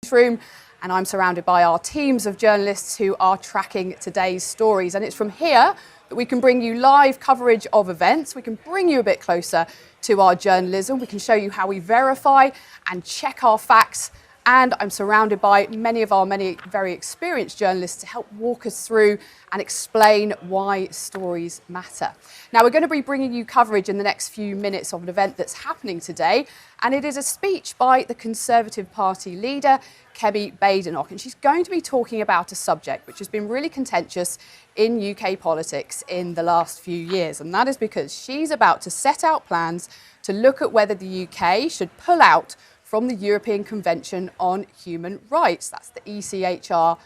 room, and I'm surrounded by our teams of journalists who are tracking today's stories. And it's from here that we can bring you live coverage of events. We can bring you a bit closer to our journalism. We can show you how we verify and check our facts. And I'm surrounded by many very experienced journalists to help walk us through and explain why stories matter. Now, we're going to be bringing you coverage in the next few minutes of an event that's happening today. And it is a speech by the Conservative Party leader, Kemi Badenoch. And she's going to be talking about a subject which has been really contentious in UK politics in the last few years. And that is because she's about to set out plans to look at whether the UK should pull out from the European Convention on Human Rights. That's the ECHR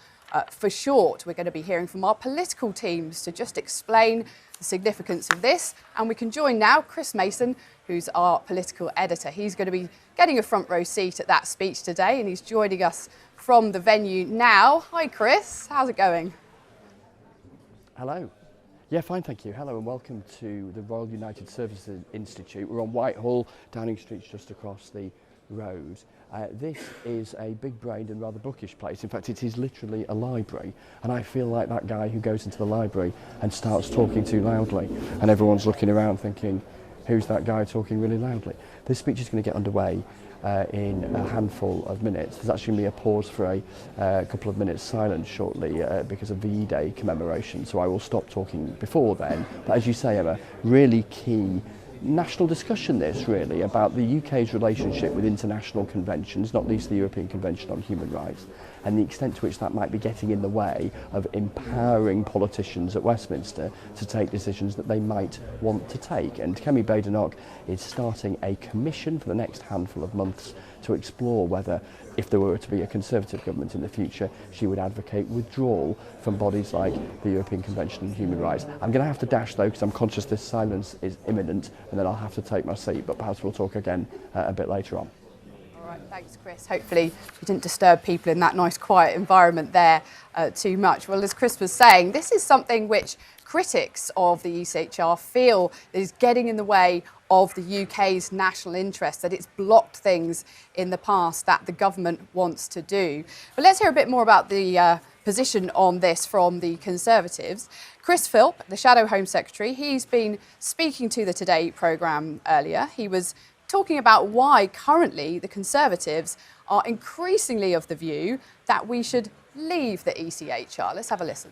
for short. We're going to be hearing from our political teams to just explain the significance of this. And we can join now Chris Mason, who's our political editor. He's going to be getting a front row seat at that speech today, and he's joining us from the venue now. Hi, Chris. How's it going? Hello. Yeah, fine, thank you. Hello and welcome to the Royal United Services Institute. We're on Whitehall, Downing Street, just across the road. This is a big-brained and rather bookish place. In fact, it is literally a library, and I feel like that guy who goes into the library and starts talking too loudly, and everyone's looking around thinking, who's that guy talking really loudly? This speech is going to get underway in a handful of minutes. There's actually going to be a pause for a couple of minutes silence shortly because of VE Day commemoration, so I will stop talking before then. But as you say, Emma, really key national discussion this really about the UK's relationship with international conventions, not least the European Convention on Human Rights, and the extent to which that might be getting in the way of empowering politicians at Westminster to take decisions that they might want to take. And Kemi Badenoch is starting a commission for the next handful of months to explore whether, if there were to be a Conservative government in the future, she would advocate withdrawal from bodies like the European Convention on Human Rights. I'm going to have to dash though, because I'm conscious this silence is imminent, and then I'll have to take my seat, but perhaps we'll talk again a bit later on. All right, thanks, Chris. Hopefully you didn't disturb people in that nice quiet environment there too much. Well, as Chris was saying, this is something which critics of the ECHR feel is getting in the way of the UK's national interest, that it's blocked things in the past that the government wants to do. But let's hear a bit more about the position on this from the Conservatives. Chris Philp, the Shadow Home Secretary, he's been speaking to the Today programme earlier. He was talking about why currently the Conservatives are increasingly of the view that we should leave the ECHR. Let's have a listen.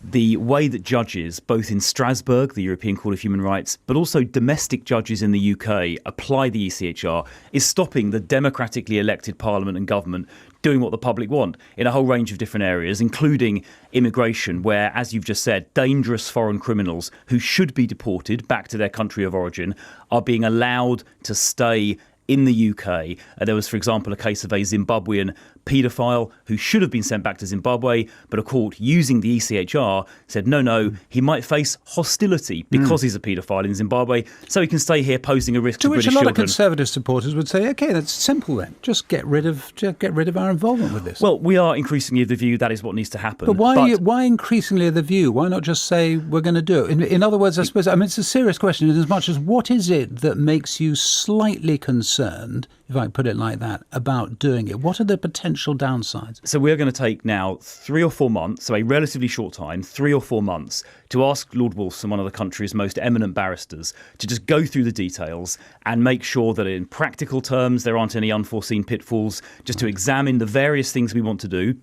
The way that judges, both in Strasbourg, the European Court of Human Rights, but also domestic judges in the UK apply the ECHR is stopping the democratically elected parliament and government doing what the public want in a whole range of different areas, including immigration, where, as you've just said, dangerous foreign criminals who should be deported back to their country of origin are being allowed to stay in the UK. There was, for example, a case of a Zimbabwean paedophile who should have been sent back to Zimbabwe, but a court using the ECHR said, no, he might face hostility because he's a paedophile in Zimbabwe, so he can stay here posing a risk to British children. To which a lot of Conservative supporters would say, OK, that's simple then. Just get rid of our involvement with this. Well, we are increasingly of the view that is what needs to happen. But why increasingly of the view? Why not just say we're going to do it? In other words, I suppose, it's a serious question in as much as what is it that makes you slightly concerned, if I put it like that, about doing it? What are the potential downsides? So we're going to take now 3 or 4 months, so a relatively short time, 3 or 4 months, to ask Lord Wolfson, one of the country's most eminent barristers, to just go through the details and make sure that in practical terms there aren't any unforeseen pitfalls, just to examine the various things we want to do,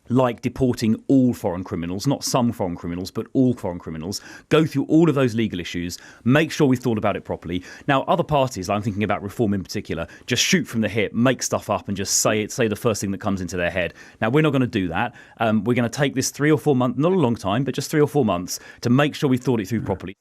like deporting all foreign criminals, not some foreign criminals, but all foreign criminals, go through all of those legal issues, make sure we've thought about it properly. Now, other parties, I'm thinking about Reform in particular, just shoot from the hip, make stuff up and just say the first thing that comes into their head. Now, we're not going to do that. We're going to take this 3 or 4 months, not a long time, but just 3 or 4 months to make sure we've thought it through properly.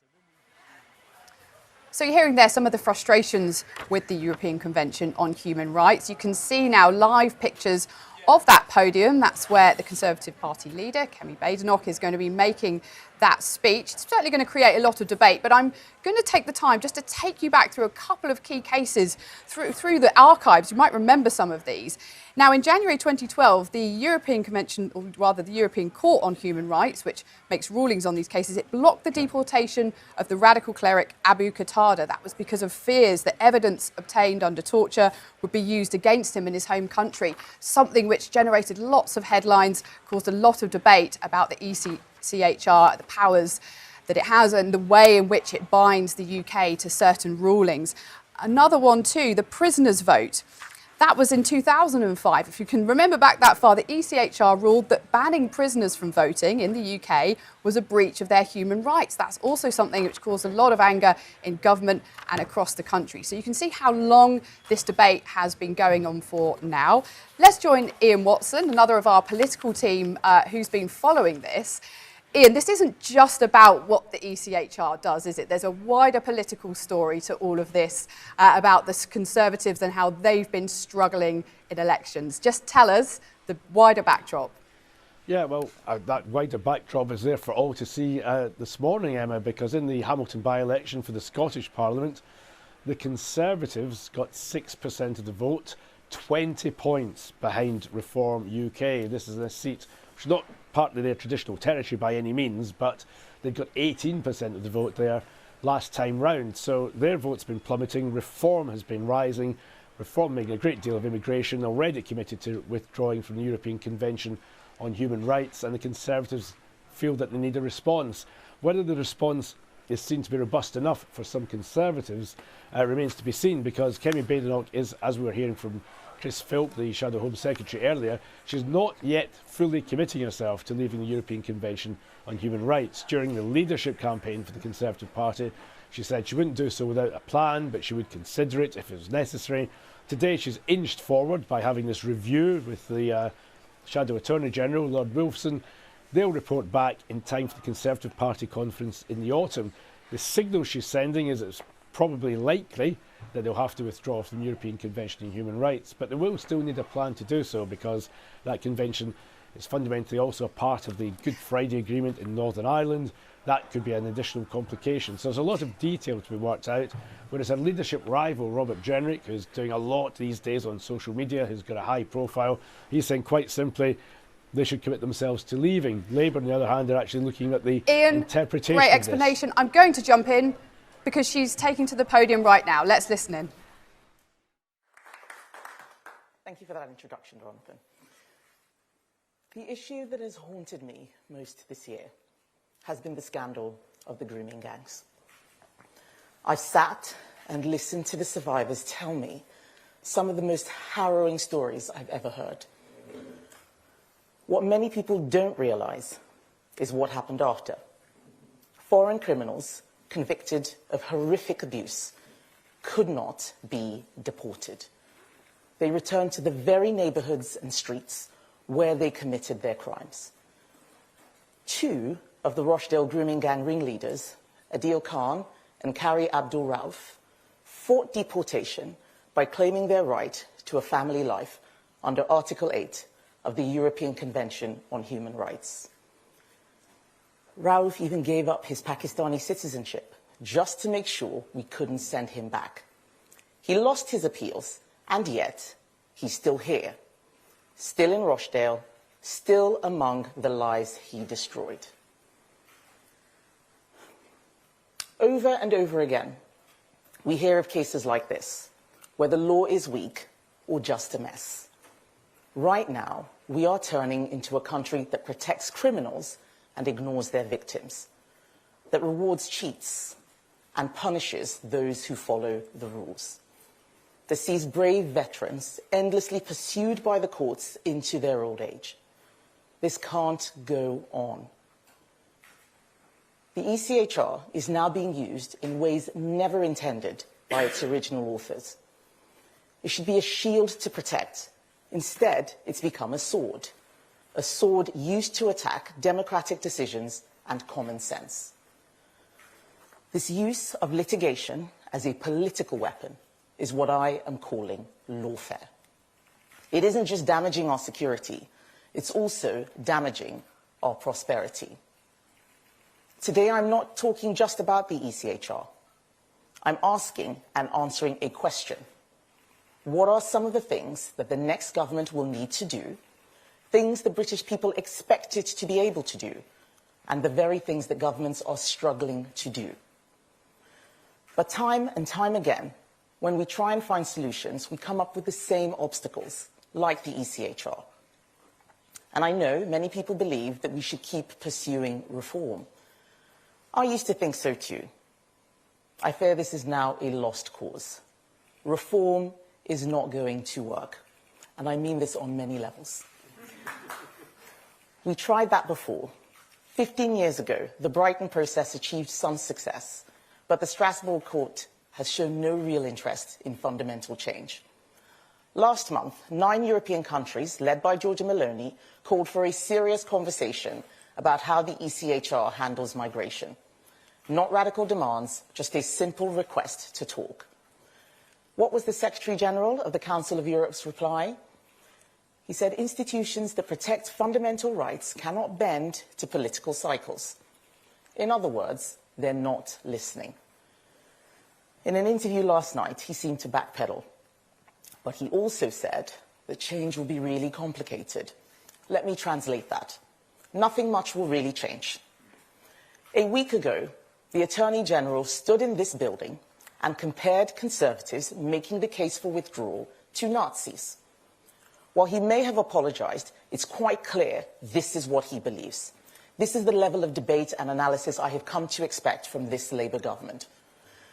So you're hearing there some of the frustrations with the European Convention on Human Rights. You can see now live pictures of that podium. That's where the Conservative Party leader, Kemi Badenoch, is going to be making that speech. It's certainly going to create a lot of debate, but I'm going to take the time just to take you back through a couple of key cases through the archives. You might remember some of these. Now, in January 2012, the European Convention, or rather the European Court on Human Rights, which makes rulings on these cases, it blocked the deportation of the radical cleric Abu Qatada. That was because of fears that evidence obtained under torture would be used against him in his home country, something which generated lots of headlines, caused a lot of debate about the ECHR, the powers that it has and the way in which it binds the UK to certain rulings. Another one too, the prisoners' vote. That was in 2005. If you can remember back that far, the ECHR ruled that banning prisoners from voting in the UK was a breach of their human rights. That's also something which caused a lot of anger in government and across the country. So you can see how long this debate has been going on for now. Let's join Ian Watson, another of our political team who's been following this. Ian, this isn't just about what the ECHR does, is it? There's a wider political story to all of this about the Conservatives and how they've been struggling in elections. Just tell us the wider backdrop. Yeah, well, that wider backdrop is there for all to see this morning, Emma, because in the Hamilton by-election for the Scottish Parliament, the Conservatives got 6% of the vote, 20 points behind Reform UK. This is a seat which is not part of their traditional territory by any means, but they've got 18% of the vote there last time round. So their vote's been plummeting. Reform has been rising. Reform making a great deal of immigration, already committed to withdrawing from the European Convention on Human Rights, and the Conservatives feel that they need a response. Whether the response is seen to be robust enough for some Conservatives remains to be seen, because Kemi Badenoch is, as we were hearing from Chris Philp, the Shadow Home Secretary earlier, she's not yet fully committing herself to leaving the European Convention on Human Rights. During the leadership campaign for the Conservative Party, she said she wouldn't do so without a plan, but she would consider it if it was necessary. Today she's inched forward by having this review with the Shadow Attorney General, Lord Wolfson. They'll report back in time for the Conservative Party conference in the autumn. The signal she's sending is it's probably likely that they'll have to withdraw from the European Convention on Human Rights, but they will still need a plan to do so, because that convention is fundamentally also a part of the Good Friday Agreement in Northern Ireland. That could be an additional complication. So there's a lot of detail to be worked out, whereas a leadership rival, Robert Jenrick, who's doing a lot these days on social media, who's got a high profile, he's saying quite simply they should commit themselves to leaving. Labour, on the other hand, are actually looking at the interpretation. Great explanation. I'm going to jump in because she's taking to the podium right now. Let's listen in. Thank you for that introduction, Jonathan. The issue that has haunted me most this year has been the scandal of the grooming gangs. I've sat and listened to the survivors tell me some of the most harrowing stories I've ever heard. What many people don't realise is what happened after. Foreign criminals convicted of horrific abuse could not be deported. They returned to the very neighbourhoods and streets where they committed their crimes. Two of the Rochdale grooming gang ringleaders, Adil Khan and Kari Abdul Rauf, fought deportation by claiming their right to a family life under Article 8 of the European Convention on Human Rights. Rauf even gave up his Pakistani citizenship just to make sure we couldn't send him back. He lost his appeals, and yet he's still here, still in Rochdale, still among the lives he destroyed. Over and over again, we hear of cases like this, where the law is weak or just a mess. Right now, we are turning into a country that protects criminals and ignores their victims, that rewards cheats and punishes those who follow the rules, that sees brave veterans endlessly pursued by the courts into their old age. This can't go on. The ECHR is now being used in ways never intended by its original authors. It should be a shield to protect. Instead, it's become a sword used to attack democratic decisions and common sense. This use of litigation as a political weapon is what I am calling lawfare. It isn't just damaging our security, it's also damaging our prosperity. Today, I'm not talking just about the ECHR. I'm asking and answering a question. what are some of the things that the next government will need to do, things the British people expect it to be able to do, and the very things that governments are struggling to do. But time and time again, when we try and find solutions, we come up with the same obstacles, like the ECHR. And I know many people believe that we should keep pursuing reform. I used to think so too. I fear this is now a lost cause. Reform is not going to work. And I mean this on many levels. We tried that before. 15 years ago, the Brighton process achieved some success, but the Strasbourg court has shown no real interest in fundamental change. Last month, 9 European countries, led by Giorgia Meloni, called for a serious conversation about how the ECHR handles migration. Not radical demands, just a simple request to talk. What was the Secretary General of the Council of Europe's reply? He said institutions that protect fundamental rights cannot bend to political cycles. In other words, they're not listening. In an interview last night, he seemed to backpedal. But he also said that change will be really complicated. Let me translate that. Nothing much will really change. A week ago, the Attorney General stood in this building and compared Conservatives making the case for withdrawal to Nazis. While he may have apologised, it's quite clear this is what he believes. This is the level of debate and analysis I have come to expect from this Labour government.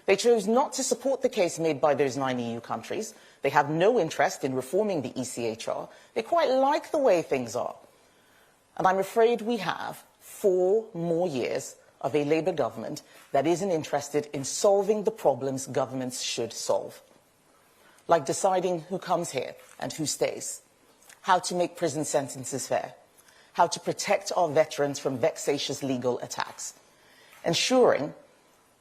They chose not to support the case made by those 9 EU countries. They have no interest in reforming the ECHR. They quite like the way things are. And I'm afraid we have 4 more years of a Labour government that isn't interested in solving the problems governments should solve. Like deciding who comes here and who stays, how to make prison sentences fair, how to protect our veterans from vexatious legal attacks, ensuring,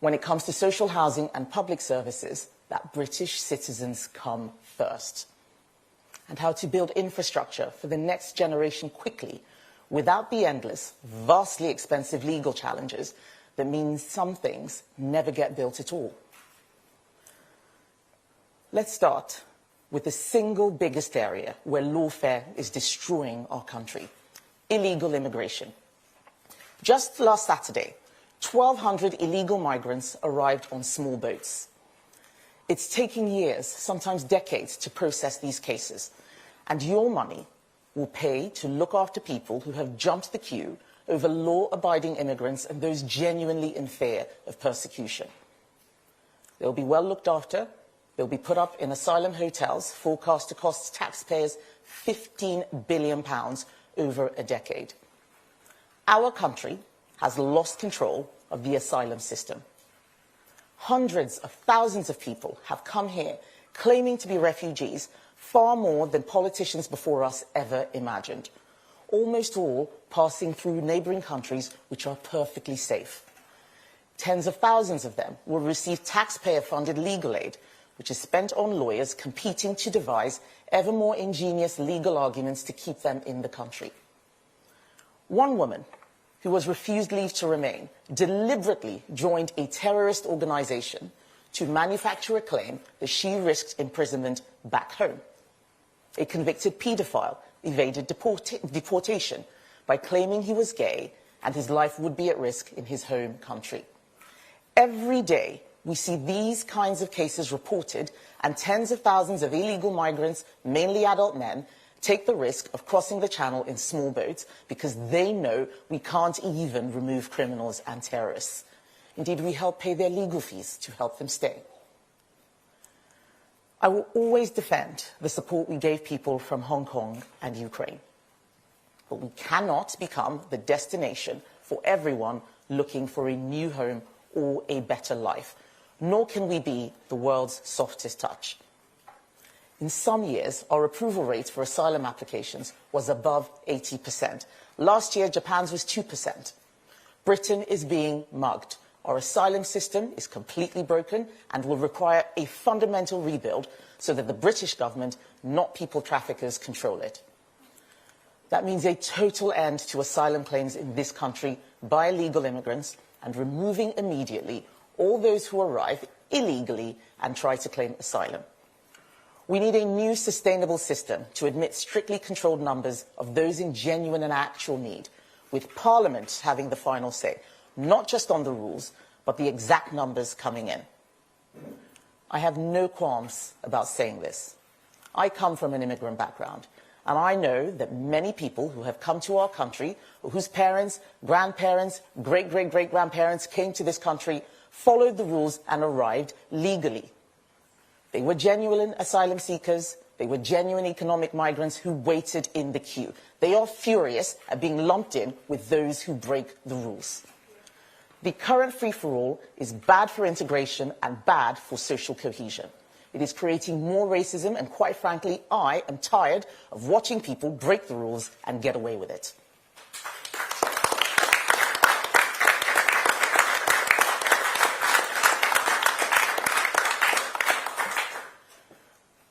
when it comes to social housing and public services, that British citizens come first, and how to build infrastructure for the next generation quickly without the endless, vastly expensive legal challenges that means some things never get built at all. Let's start with the single biggest area where lawfare is destroying our country: illegal immigration. Just last Saturday, 1,200 illegal migrants arrived on small boats. It's taking years, sometimes decades, to process these cases, and your money will pay to look after people who have jumped the queue over law-abiding immigrants and those genuinely in fear of persecution. They'll be well looked after. They'll be put up in asylum hotels, forecast to cost taxpayers £15 billion over a decade. Our country has lost control of the asylum system. Hundreds of thousands of people have come here claiming to be refugees, far more than politicians before us ever imagined, almost all passing through neighbouring countries which are perfectly safe. Tens of thousands of them will receive taxpayer-funded legal aid, which is spent on lawyers competing to devise ever more ingenious legal arguments to keep them in the country. One woman who was refused leave to remain deliberately joined a terrorist organisation to manufacture a claim that she risked imprisonment back home. A convicted paedophile evaded deportation by claiming he was gay and his life would be at risk in his home country. Every day, we see these kinds of cases reported, and tens of thousands of illegal migrants, mainly adult men, take the risk of crossing the channel in small boats because they know we can't even remove criminals and terrorists. Indeed, we help pay their legal fees to help them stay. I will always defend the support we gave people from Hong Kong and Ukraine. But we cannot become the destination for everyone looking for a new home or a better life, nor can we be the world's softest touch. In some years, our approval rate for asylum applications was above 80%. Last year, Japan's was 2%. Britain is being mugged. Our asylum system is completely broken and will require a fundamental rebuild so that the British government, not people traffickers, control it. That means a total end to asylum claims in this country by illegal immigrants and removing immediately all those who arrive illegally and try to claim asylum. We need a new sustainable system to admit strictly controlled numbers of those in genuine and actual need, with Parliament having the final say, not just on the rules, but the exact numbers coming in. I have no qualms about saying this. I come from an immigrant background, and I know that many people who have come to our country, or whose parents, grandparents, great-great-great-grandparents came to this country, followed the rules and arrived legally. They were genuine asylum seekers. They were genuine economic migrants who waited in the queue. They are furious at being lumped in with those who break the rules. The current free-for-all is bad for integration and bad for social cohesion. It is creating more racism, and quite frankly, I am tired of watching people break the rules and get away with it.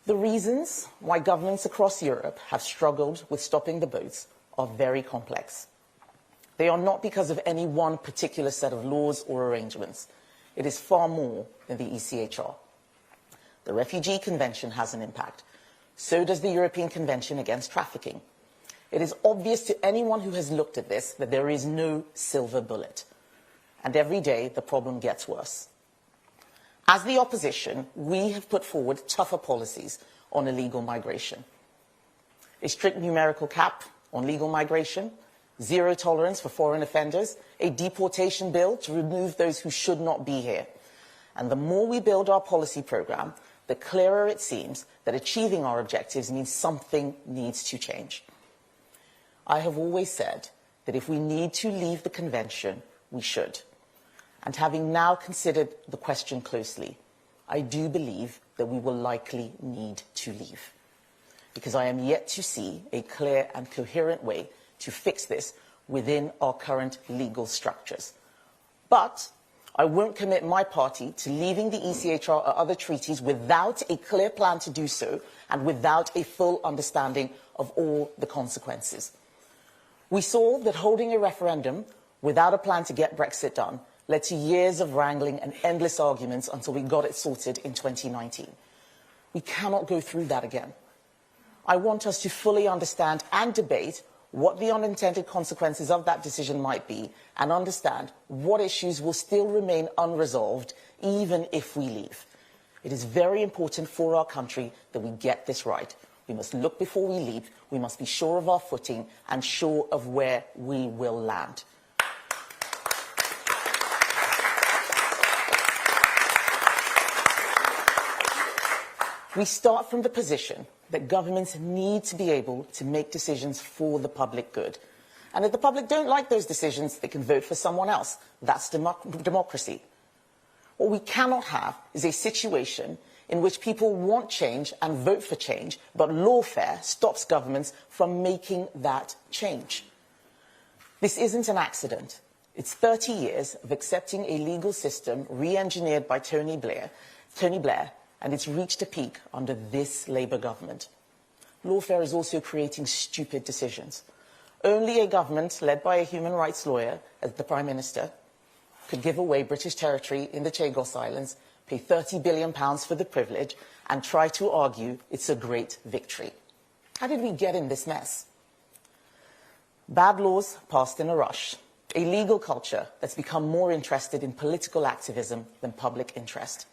The reasons why governments across Europe have struggled with stopping the boats are very complex. They are not because of any one particular set of laws or arrangements. It is far more than the ECHR. The Refugee Convention has an impact. So does the European Convention Against Trafficking. It is obvious to anyone who has looked at this that there is no silver bullet. And every day the problem gets worse. As the opposition, we have put forward tougher policies on illegal migration. A strict numerical cap on legal migration, zero tolerance for foreign offenders, a deportation bill to remove those who should not be here. And the more we build our policy programme, the clearer it seems that achieving our objectives means something needs to change. I have always said that if we need to leave the convention, we should. And having now considered the question closely, I do believe that we will likely need to leave. Because I am yet to see a clear and coherent way to fix this within our current legal structures. But I won't commit my party to leaving the ECHR or other treaties without a clear plan to do so and without a full understanding of all the consequences. We saw that holding a referendum without a plan to get Brexit done led to years of wrangling and endless arguments until we got it sorted in 2019. We cannot go through that again. I want us to fully understand and debate what the unintended consequences of that decision might be, and understand what issues will still remain unresolved even if we leave. It is very important for our country that we get this right. We must look before we leap. We must be sure of our footing and sure of where we will land. We start from the position that governments need to be able to make decisions for the public good. And if the public don't like those decisions, they can vote for someone else. That's democracy. What we cannot have is a situation in which people want change and vote for change, but lawfare stops governments from making that change. This isn't an accident. It's 30 years of accepting a legal system re-engineered by Tony Blair, and it's reached a peak under this Labour government. Lawfare is also creating stupid decisions. Only a government led by a human rights lawyer, as the Prime Minister, could give away British territory in the Chagos Islands, pay £30 billion for the privilege, and try to argue it's a great victory. How did we get in this mess? Bad laws passed in a rush. A legal culture that's become more interested in political activism than public interest.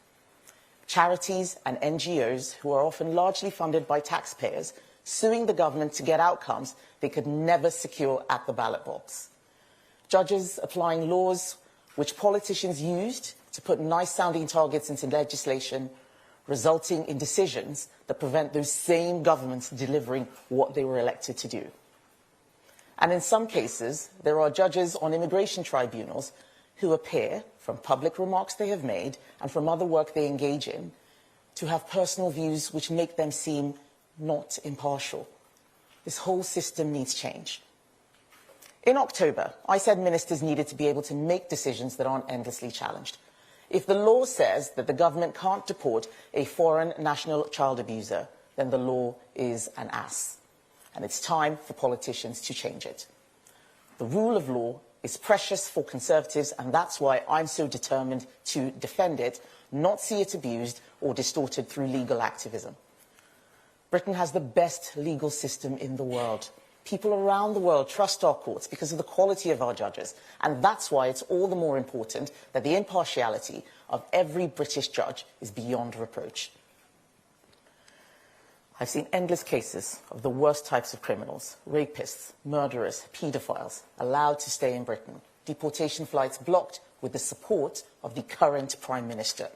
Charities and NGOs, who are often largely funded by taxpayers, suing the government to get outcomes they could never secure at the ballot box. Judges applying laws which politicians used to put nice-sounding targets into legislation, resulting in decisions that prevent those same governments delivering what they were elected to do. And in some cases, there are judges on immigration tribunals who appear, from public remarks they have made and from other work they engage in, to have personal views which make them seem not impartial. This whole system needs change. In October, I said ministers needed to be able to make decisions that aren't endlessly challenged. If the law says that the government can't deport a foreign national child abuser, then the law is an ass. And it's time for politicians to change it. The rule of law is precious for Conservatives, and that's why I'm so determined to defend it, not see it abused or distorted through legal activism. Britain has the best legal system in the world. People around the world trust our courts because of the quality of our judges, and that's why it's all the more important that the impartiality of every British judge is beyond reproach. I've seen endless cases of the worst types of criminals, rapists, murderers, paedophiles, allowed to stay in Britain, deportation flights blocked with the support of the current Prime Minister.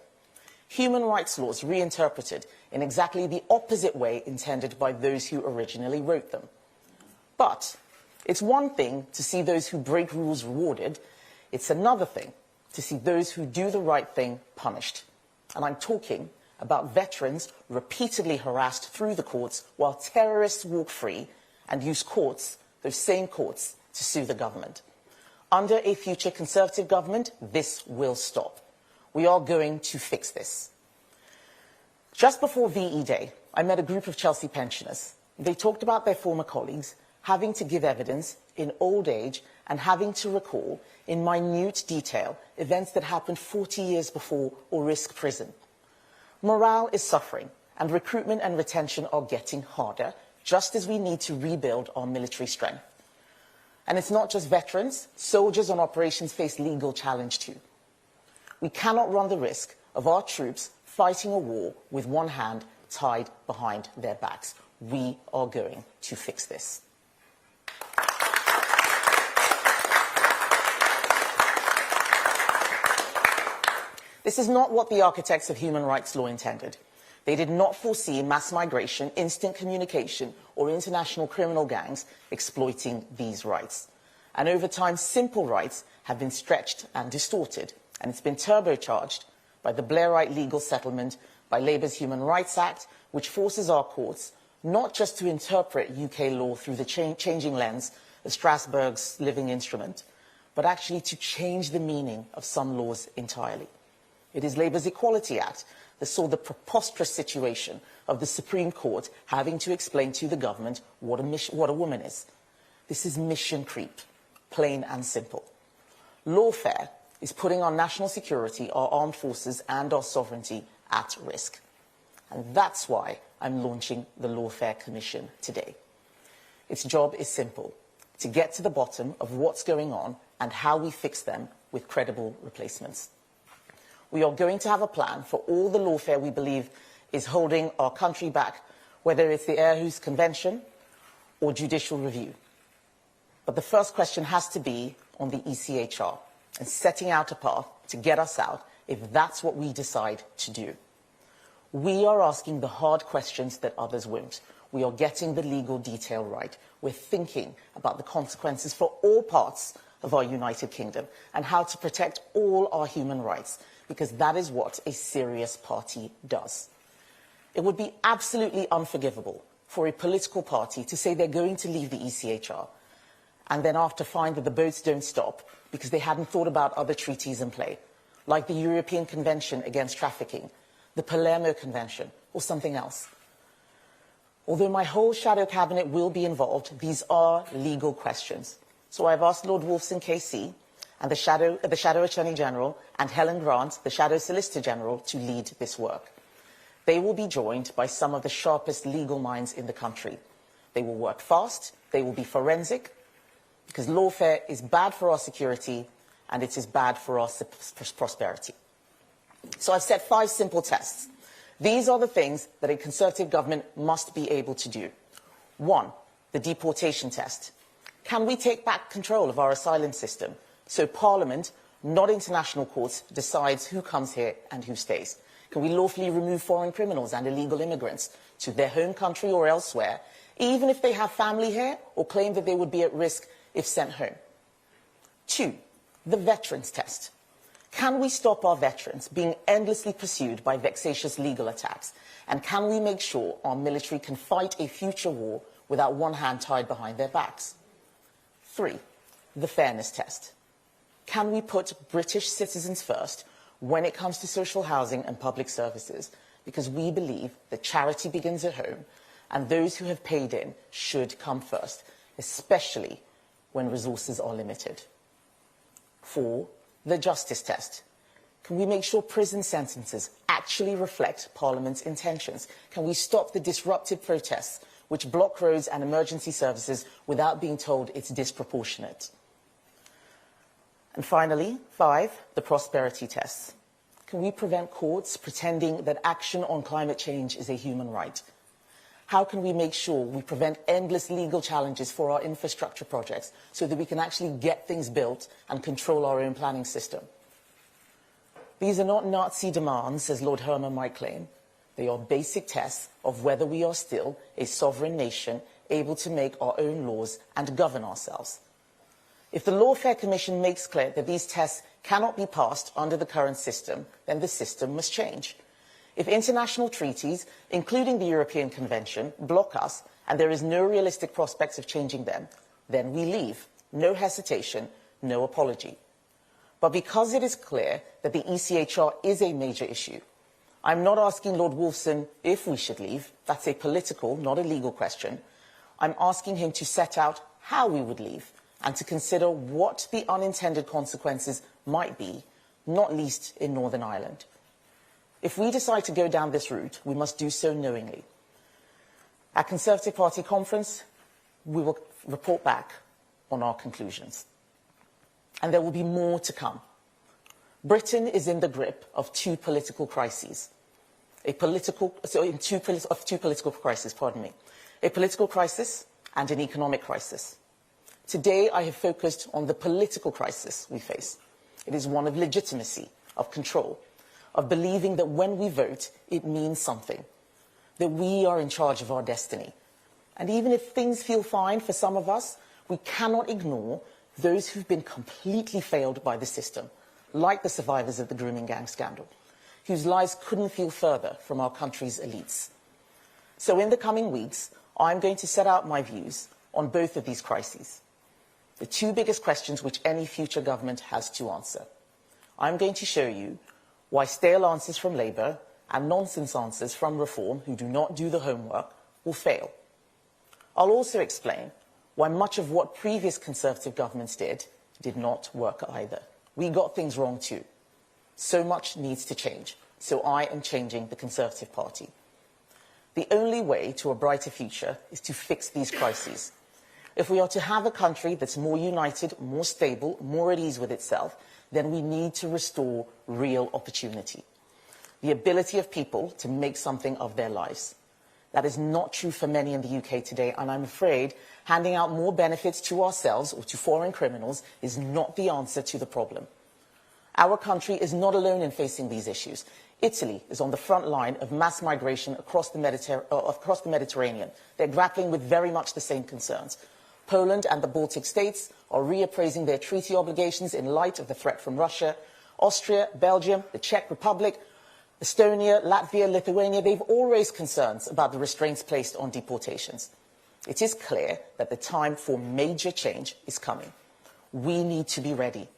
Human rights laws reinterpreted in exactly the opposite way intended by those who originally wrote them. But it's one thing to see those who break rules rewarded. It's another thing to see those who do the right thing punished. And I'm talking about veterans repeatedly harassed through the courts while terrorists walk free and use courts, those same courts, to sue the government. Under a future Conservative government, this will stop. We are going to fix this. Just before VE Day, I met a group of Chelsea pensioners. They talked about their former colleagues having to give evidence in old age and having to recall in minute detail events that happened 40 years before or risk prison. Morale is suffering, and recruitment and retention are getting harder, just as we need to rebuild our military strength. And it's not just veterans. Soldiers on operations face legal challenge too. We cannot run the risk of our troops fighting a war with one hand tied behind their backs. We are going to fix this. This is not what the architects of human rights law intended. They did not foresee mass migration, instant communication, or international criminal gangs exploiting these rights. And over time, simple rights have been stretched and distorted, and it's been turbocharged by the Blairite legal settlement, by Labour's Human Rights Act, which forces our courts not just to interpret UK law through the changing lens of Strasbourg's living instrument, but actually to change the meaning of some laws entirely. It is Labour's Equality Act that saw the preposterous situation of the Supreme Court having to explain to the government what a woman is. This is mission creep, plain and simple. Lawfare is putting our national security, our armed forces and our sovereignty at risk. And that's why I'm launching the Lawfare Commission today. Its job is simple: to get to the bottom of what's going on and how we fix them with credible replacements. We are going to have a plan for all the lawfare we believe is holding our country back, whether it's the Aarhus Convention or judicial review. But the first question has to be on the ECHR and setting out a path to get us out if that's what we decide to do. We are asking the hard questions that others won't. We are getting the legal detail right. We're thinking about the consequences for all parts of our United Kingdom and how to protect all our human rights, because that is what a serious party does. It would be absolutely unforgivable for a political party to say they're going to leave the ECHR and then after find that the boats don't stop because they hadn't thought about other treaties in play, like the European Convention Against Trafficking, the Palermo Convention, or something else. Although my whole shadow cabinet will be involved, these are legal questions. So I've asked Lord Wolfson KC and the Shadow Attorney General and Helen Grant, the Shadow Solicitor General, to lead this work. They will be joined by some of the sharpest legal minds in the country. They will work fast, they will be forensic, because lawfare is bad for our security and it is bad for our prosperity. So I've set 5 simple tests. These are the things that a Conservative government must be able to do. 1, the deportation test. Can we take back control of our asylum system so Parliament, not international courts, decides who comes here and who stays? Can we lawfully remove foreign criminals and illegal immigrants to their home country or elsewhere, even if they have family here or claim that they would be at risk if sent home? 2, the veterans test. Can we stop our veterans being endlessly pursued by vexatious legal attacks? And can we make sure our military can fight a future war without one hand tied behind their backs? 3, the fairness test. Can we put British citizens first when it comes to social housing and public services? Because we believe that charity begins at home and those who have paid in should come first, especially when resources are limited. 4, the justice test. Can we make sure prison sentences actually reflect Parliament's intentions? Can we stop the disruptive protests which block roads and emergency services without being told it's disproportionate? And finally, 5, the prosperity tests. Can we prevent courts pretending that action on climate change is a human right? How can we make sure we prevent endless legal challenges for our infrastructure projects so that we can actually get things built and control our own planning system? These are not Nazi demands, as Lord Herman might claim. They are basic tests of whether we are still a sovereign nation able to make our own laws and govern ourselves. If the Lawfare Commission makes clear that these tests cannot be passed under the current system, then the system must change. If international treaties, including the European Convention, block us and there is no realistic prospects of changing them, then we leave. No hesitation, no apology. But because it is clear that the ECHR is a major issue, I'm not asking Lord Wolfson if we should leave. That's a political, not a legal question. I'm asking him to set out how we would leave and to consider what the unintended consequences might be, not least in Northern Ireland. If we decide to go down this route, we must do so knowingly. At Conservative Party conference, we will report back on our conclusions. And there will be more to come. Britain is in the grip of two political crises. A political crises, pardon me. A political crisis and an economic crisis. Today, I have focused on the political crisis we face. It is one of legitimacy, of control, of believing that when we vote, it means something, that we are in charge of our destiny. And even if things feel fine for some of us, we cannot ignore those who've been completely failed by the system, like the survivors of the grooming gang scandal, whose lives couldn't feel further from our country's elites. So in the coming weeks, I'm going to set out my views on both of these crises, the two biggest questions which any future government has to answer. I'm going to show you why stale answers from Labour and nonsense answers from Reform, who do not do the homework, will fail. I'll also explain why much of what previous Conservative governments did not work either. We got things wrong too. So much needs to change. So I am changing the Conservative Party. The only way to a brighter future is to fix these crises. If we are to have a country that's more united, more stable, more at ease with itself, then we need to restore real opportunity. The ability of people to make something of their lives. That is not true for many in the UK today, and I'm afraid handing out more benefits to ourselves or to foreign criminals is not the answer to the problem. Our country is not alone in facing these issues. Italy is on the front line of mass migration across the Mediterranean. They're grappling with very much the same concerns. Poland and the Baltic states are reappraising their treaty obligations in light of the threat from Russia. Austria, Belgium, the Czech Republic, Estonia, Latvia, Lithuania, they've all raised concerns about the restraints placed on deportations. It is clear that the time for major change is coming. We need to be ready.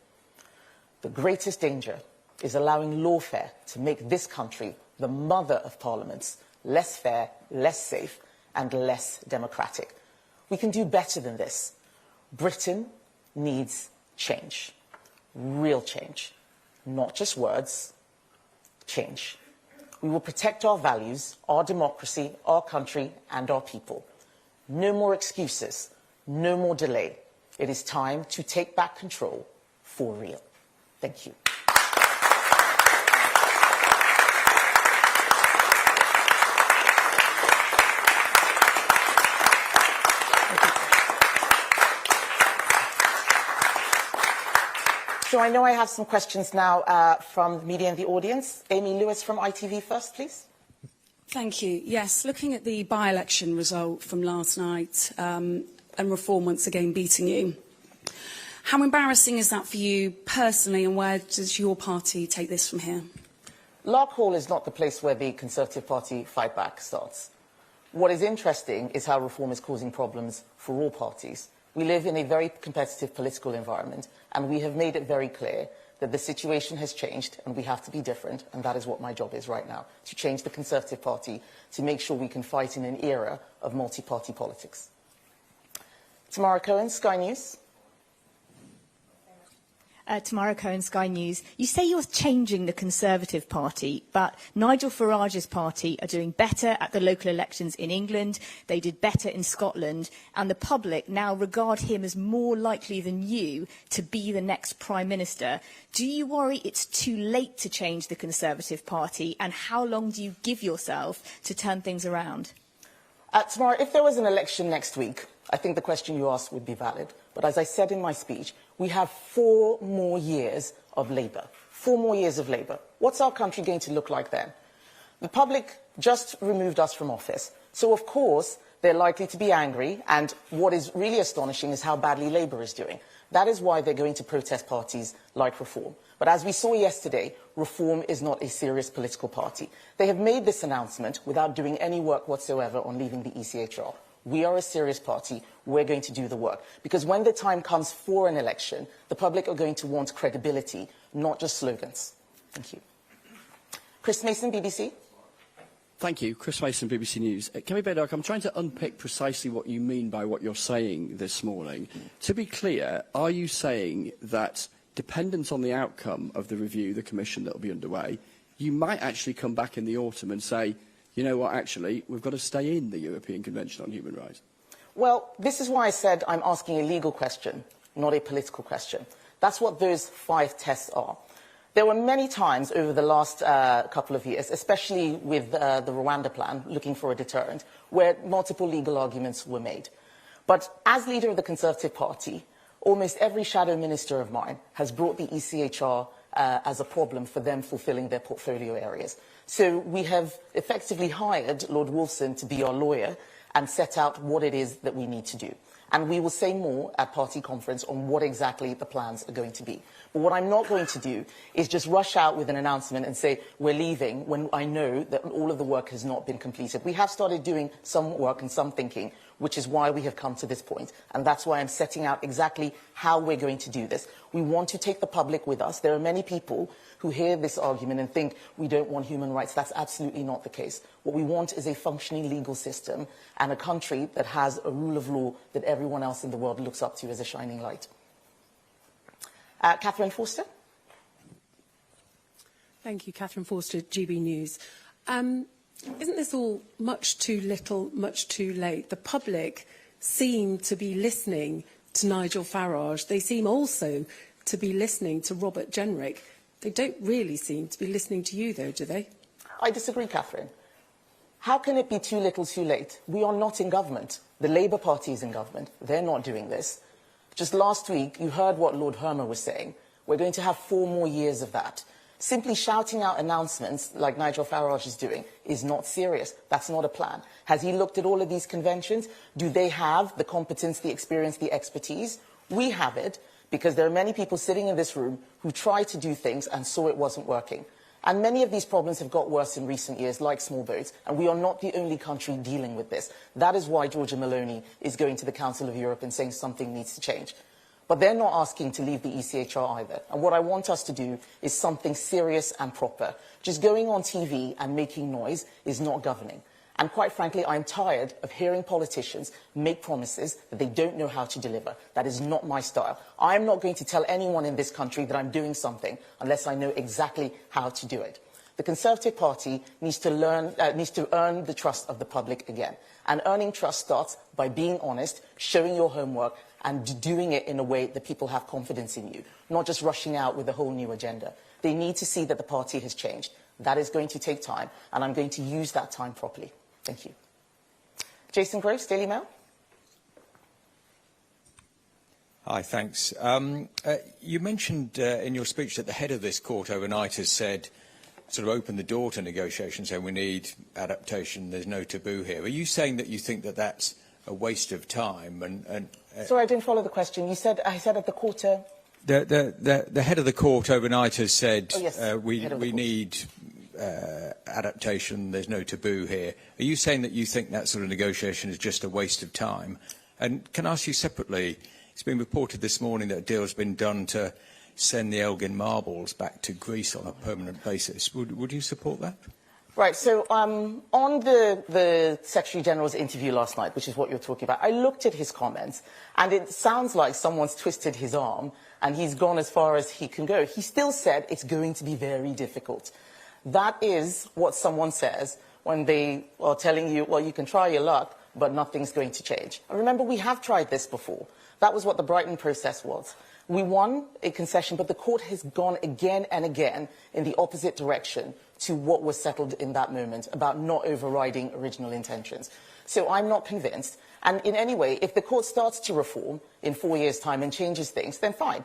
The greatest danger is allowing lawfare to make this country, the mother of parliaments, less fair, less safe, and less democratic. We can do better than this. Britain needs change. Real change. Not just words. Change. We will protect our values, our democracy, our country, and our people. No more excuses. No more delay. It is time to take back control for real. Thank you. So I know I have some questions now from the media and the audience. Amy Lewis from ITV first, please. Thank you. Yes, looking at the by-election result from last night and Reform once again beating you, how embarrassing is that for you personally, and where does your party take this from here? Lark Hall is not the place where the Conservative Party fight back starts. What is interesting is how Reform is causing problems for all parties. We live in a very competitive political environment, and we have made it very clear that the situation has changed and we have to be different, and that is what my job is right now, to change the Conservative Party to make sure we can fight in an era of multi-party politics. Tamara Cohen, Sky News. Tamara Cohen, Sky News. You say you're changing the Conservative Party, but Nigel Farage's party are doing better at the local elections in England. They did better in Scotland. And the public now regard him as more likely than you to be the next Prime Minister. Do you worry it's too late to change the Conservative Party? And how long do you give yourself to turn things around? Tamara, if there was an election next week, I think the question you asked would be valid. But as I said in my speech, we have 4 more years of Labour. 4 more years of Labour. What's our country going to look like then? The public just removed us from office. So, of course, they're likely to be angry. And what is really astonishing is how badly Labour is doing. That is why they're going to protest parties like Reform. But as we saw yesterday, Reform is not a serious political party. They have made this announcement without doing any work whatsoever on leaving the ECHR. We are a serious party. We're going to do the work. Because when the time comes for an election, the public are going to want credibility, not just slogans. Thank you. Chris Mason, BBC. Thank you. Chris Mason, BBC News. Kemi Badok, I'm trying to unpick precisely what you mean by what you're saying this morning. To be clear, are you saying that, dependent on the outcome of the review, the commission that will be underway, you might actually come back in the autumn and say, you know what, actually, we've got to stay in the European Convention on Human Rights? Well, this is why I said I'm asking a legal question, not a political question. That's what those 5 tests are. There were many times over the last couple of years, especially with the Rwanda plan, looking for a deterrent, where multiple legal arguments were made. But as leader of the Conservative Party, almost every shadow minister of mine has brought the ECHR as a problem for them fulfilling their portfolio areas. So we have effectively hired Lord Wolfson to be our lawyer and set out what it is that we need to do. And we will say more at party conference on what exactly the plans are going to be. But what I'm not going to do is just rush out with an announcement and say we're leaving when I know that all of the work has not been completed. We have started doing some work and some thinking, which is why we have come to this point. And that's why I'm setting out exactly how we're going to do this. We want to take the public with us. There are many people who hear this argument and think we don't want human rights. That's absolutely not the case. What we want is a functioning legal system and a country that has a rule of law that everyone else in the world looks up to as a shining light. Catherine Forster. Thank you, Catherine Forster, GB News. Isn't this all much too little, much too late? The public seem to be listening to Nigel Farage. They seem also to be listening to Robert Jenrick. They don't really seem to be listening to you, though, do they? I disagree, Catherine. How can it be too little, too late? We are not in government. The Labour Party is in government. They're not doing this. Just last week, you heard what Lord Hermer was saying. We're going to have 4 more years of that. Simply shouting out announcements like Nigel Farage is doing is not serious. That's not a plan. Has he looked at all of these conventions? Do they have the competence, the experience, the expertise? We have it because there are many people sitting in this room who tried to do things and saw it wasn't working. And many of these problems have got worse in recent years, like small boats, and we are not the only country dealing with this. That is why Giorgia Meloni is going to the Council of Europe and saying something needs to change. But they're not asking to leave the ECHR either. And what I want us to do is something serious and proper. Just going on TV and making noise is not governing. And quite frankly, I'm tired of hearing politicians make promises that they don't know how to deliver. That is not my style. I'm not going to tell anyone in this country that I'm doing something unless I know exactly how to do it. The Conservative Party needs to earn the trust of the public again. And earning trust starts by being honest, showing your homework, and doing it in a way that people have confidence in you, not just rushing out with a whole new agenda. They need to see that the party has changed. That is going to take time, and I'm going to use that time properly. Thank you. Jason Groves, Daily Mail. Hi, thanks. You mentioned in your speech that the head of this court overnight has said, sort of opened the door to negotiations, saying we need adaptation, there's no taboo here. Are you saying that you think that that's a waste of time? Sorry, I didn't follow the question. You said, I said at the quarter... The head of the court overnight has said we need adaptation, there's no taboo here. Are you saying that you think that sort of negotiation is just a waste of time? And can I ask you separately, it's been reported this morning that a deal has been done to send the Elgin marbles back to Greece on a permanent basis. Would you support that? Right, so on the Secretary General's interview last night, which is what you're talking about, I looked at his comments, and it sounds like someone's twisted his arm, and he's gone as far as he can go. He still said it's going to be very difficult. That is what someone says when they are telling you, well, you can try your luck, but nothing's going to change. And remember, we have tried this before. That was what the Brighton process was. We won a concession, but the court has gone again and again in the opposite direction to what was settled in that moment about not overriding original intentions. So I'm not convinced. And in any way, if the court starts to reform in 4 years' time and changes things, then fine.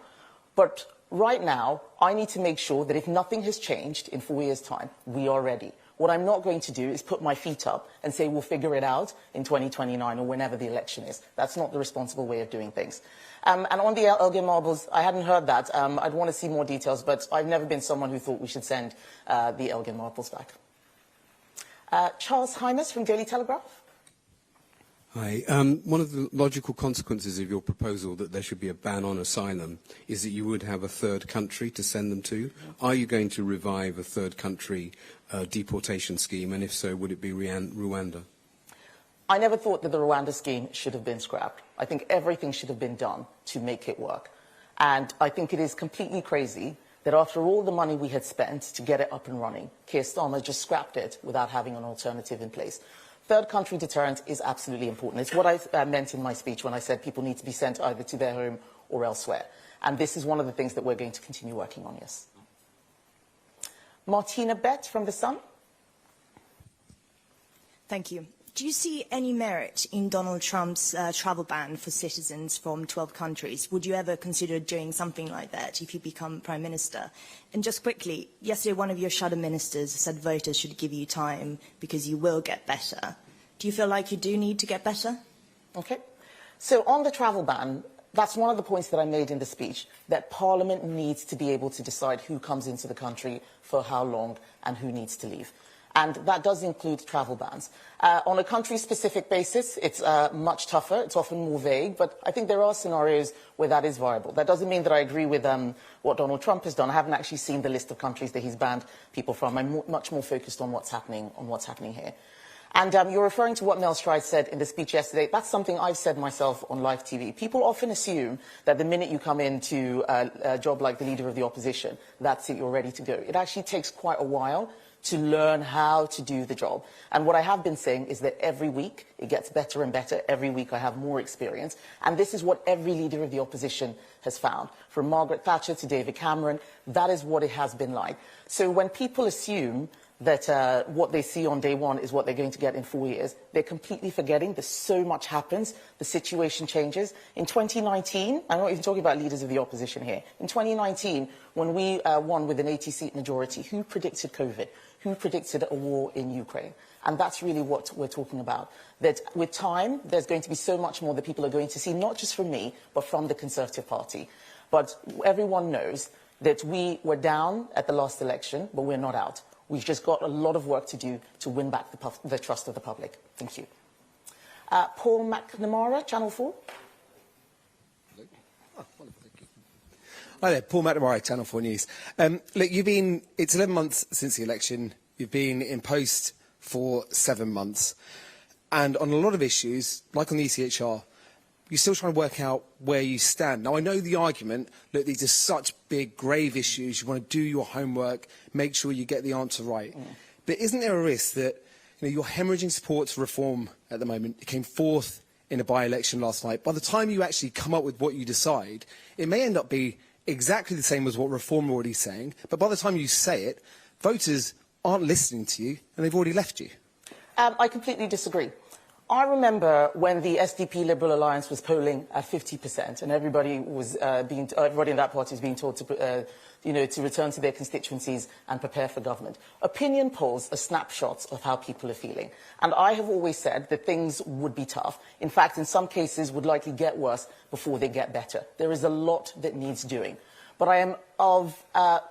But right now, I need to make sure that if nothing has changed in 4 years' time, we are ready. What I'm not going to do is put my feet up and say we'll figure it out in 2029 or whenever the election is. That's not the responsible way of doing things. And on the Elgin marbles, I hadn't heard that. I'd want to see more details, but I've never been someone who thought we should send the Elgin marbles back. Charles Hymas from Daily Telegraph. Hi. One of the logical consequences of your proposal that there should be a ban on asylum is that you would have a third country to send them to. Are you going to revive a third country deportation scheme, and if so, would it be Rwanda? I never thought that the Rwanda scheme should have been scrapped. I think everything should have been done to make it work. And I think it is completely crazy that after all the money we had spent to get it up and running, Keir Starmer just scrapped it without having an alternative in place. Third country deterrent is absolutely important. It's what I meant in my speech when I said people need to be sent either to their home or elsewhere. And this is one of the things that we're going to continue working on, yes. Martina Bett from The Sun. Thank you. Do you see any merit in Donald Trump's travel ban for citizens from 12 countries? Would you ever consider doing something like that if you become Prime Minister? And just quickly, yesterday one of your shadow ministers said voters should give you time because you will get better. Do you feel like you do need to get better? Okay. So on the travel ban, that's one of the points that I made in the speech, that Parliament needs to be able to decide who comes into the country for how long and who needs to leave. And that does include travel bans. On a country-specific basis, it's much tougher. It's often more vague, but I think there are scenarios where that is viable. That doesn't mean that I agree with what Donald Trump has done. I haven't actually seen the list of countries that he's banned people from. I'm much more focused on what's happening here. And you're referring to what Mel Stride said in the speech yesterday. That's something I've said myself on live TV. People often assume that the minute you come into a job like the Leader of the Opposition, that's it, you're ready to go. It actually takes quite a while to learn how to do the job. And what I have been saying is that every week it gets better and better. Every week I have more experience. And this is what every Leader of the Opposition has found. From Margaret Thatcher to David Cameron, that is what it has been like. So when people assume that what they see on day one is what they're going to get in 4 years, they're completely forgetting that so much happens, the situation changes. In 2019, I'm not even talking about leaders of the opposition here, in 2019, when we won with an 80-seat majority, who predicted COVID? Who predicted a war in Ukraine? And that's really what we're talking about. That with time, there's going to be so much more that people are going to see, not just from me, but from the Conservative Party. But everyone knows that we were down at the last election, but we're not out. We've just got a lot of work to do to win back the trust of the public. Thank you. Paul McNamara, Channel 4. Hi there, Paul McNamara, Channel 4 News. Look, it's 11 months since the election. You've been in post for 7 months. And on a lot of issues, like on the ECHR, you're still trying to work out where you stand. Now, I know the argument, look, these are such big, grave issues. You want to do your homework, make sure you get the answer right. But isn't there a risk that you're hemorrhaging support to reform at the moment? You came fourth in a by-election last night. By the time you actually come up with what you decide, it may end up being exactly the same as what Reform are already saying. But by the time you say it, voters aren't listening to you, and they've already left you. I completely disagree. I remember when the SDP Liberal Alliance was polling at 50%, and everybody in that party was being told to, to return to their constituencies and prepare for government. Opinion polls are snapshots of how people are feeling, and I have always said that things would be tough. In fact, in some cases, would likely get worse before they get better. There is a lot that needs doing, but I am of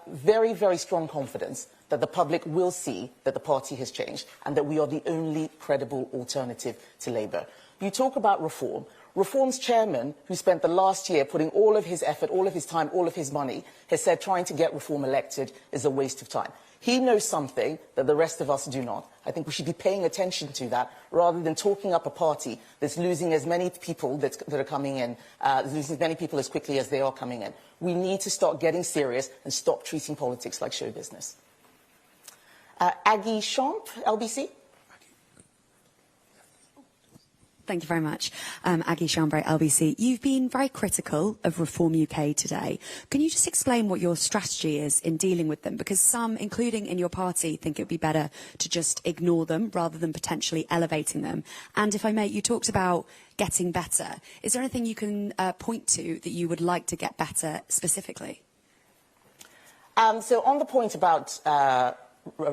very, very strong confidence that the public will see that the party has changed and that we are the only credible alternative to Labour. You talk about reform. Reform's chairman, who spent the last year putting all of his effort, all of his time, all of his money, has said trying to get Reform elected is a waste of time. He knows something that the rest of us do not. I think we should be paying attention to that rather than talking up a party that's losing as many people that are coming in, losing as many people as quickly as they are coming in. We need to start getting serious and stop treating politics like show business. Aggie Champ, LBC. Thank you very much. Aggie Chambray, LBC. You've been very critical of Reform UK today. Can you just explain what your strategy is in dealing with them? Because some, including in your party, think it would be better to just ignore them rather than potentially elevating them. And if I may, you talked about getting better. Is there anything you can point to that you would like to get better specifically? So on the point about